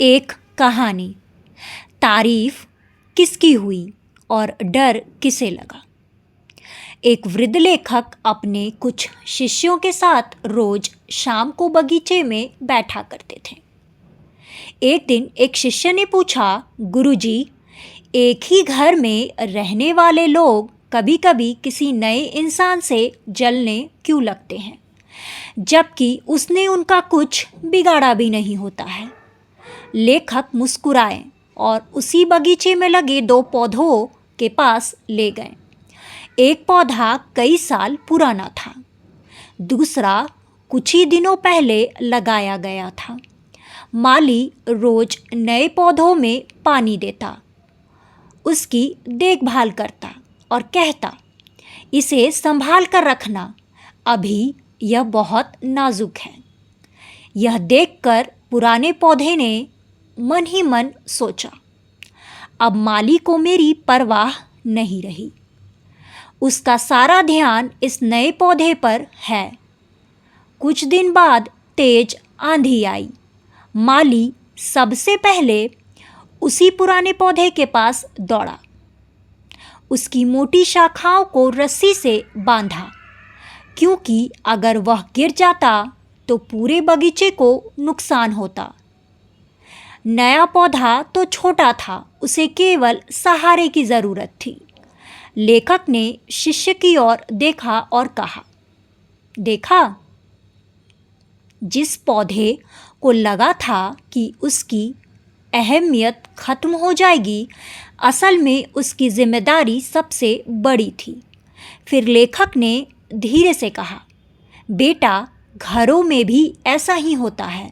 एक कहानी। तारीफ किसकी हुई और डर किसे लगा। एक वृद्ध लेखक अपने कुछ शिष्यों के साथ रोज शाम को बगीचे में बैठा करते थे। एक दिन एक शिष्य ने पूछा, गुरुजी, एक ही घर में रहने वाले लोग कभी कभी किसी नए इंसान से जलने क्यों लगते हैं, जबकि उसने उनका कुछ बिगाड़ा भी नहीं होता है। लेखक मुस्कुराए और उसी बगीचे में लगे 2 पौधों के पास ले गए। एक पौधा कई साल पुराना था, दूसरा कुछ ही दिनों पहले लगाया गया था। माली रोज नए पौधों में पानी देता, उसकी देखभाल करता और कहता, इसे संभाल कर रखना, अभी यह बहुत नाजुक है। यह देखकर पुराने पौधे ने मन ही मन सोचा, अब माली को मेरी परवाह नहीं रही। उसका सारा ध्यान इस नए पौधे पर है। कुछ दिन बाद तेज आंधी आई। माली सबसे पहले उसी पुराने पौधे के पास दौड़ा, उसकी मोटी शाखाओं को रस्सी से बांधा, क्योंकि अगर वह गिर जाता तो पूरे बगीचे को नुकसान होता। नया पौधा तो छोटा था, उसे केवल सहारे की जरूरत थी। लेखक ने शिष्य की ओर देखा और कहा, देखा, जिस पौधे को लगा था कि उसकी अहमियत खत्म हो जाएगी, असल में उसकी जिम्मेदारी सबसे बड़ी थी। फिर लेखक ने धीरे से कहा, बेटा, घरों में भी ऐसा ही होता है।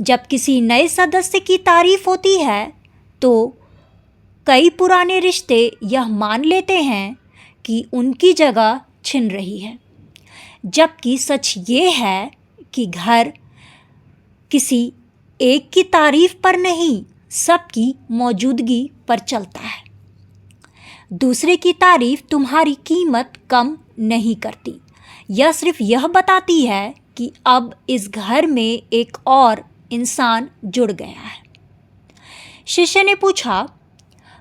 जब किसी नए सदस्य की तारीफ होती है तो कई पुराने रिश्ते यह मान लेते हैं कि उनकी जगह छिन रही है, जबकि सच ये है कि घर किसी एक की तारीफ पर नहीं, सबकी मौजूदगी पर चलता है। दूसरे की तारीफ तुम्हारी कीमत कम नहीं करती, यह सिर्फ यह बताती है कि अब इस घर में एक और इंसान जुड़ गया है। शिष्य ने पूछा,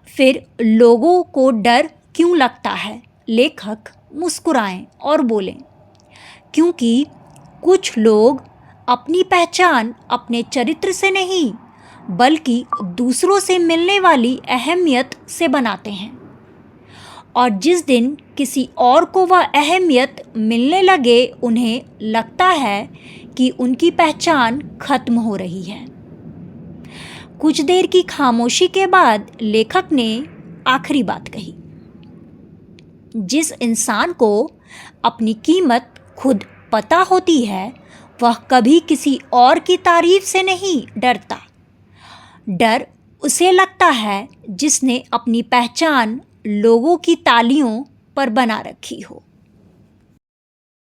फिर लोगों को डर क्यों लगता है? लेखक मुस्कुराए और बोले, क्योंकि कुछ लोग अपनी पहचान अपने चरित्र से नहीं, बल्कि दूसरों से मिलने वाली अहमियत से बनाते हैं, और जिस दिन किसी और को वह अहमियत मिलने लगे, उन्हें लगता है कि उनकी पहचान खत्म हो रही है। कुछ देर की खामोशी के बाद लेखक ने आखिरी बात कही, जिस इंसान को अपनी कीमत खुद पता होती है, वह कभी किसी और की तारीफ से नहीं डरता। डर उसे लगता है जिसने अपनी पहचान लोगों की तालियों पर बना रखी हो।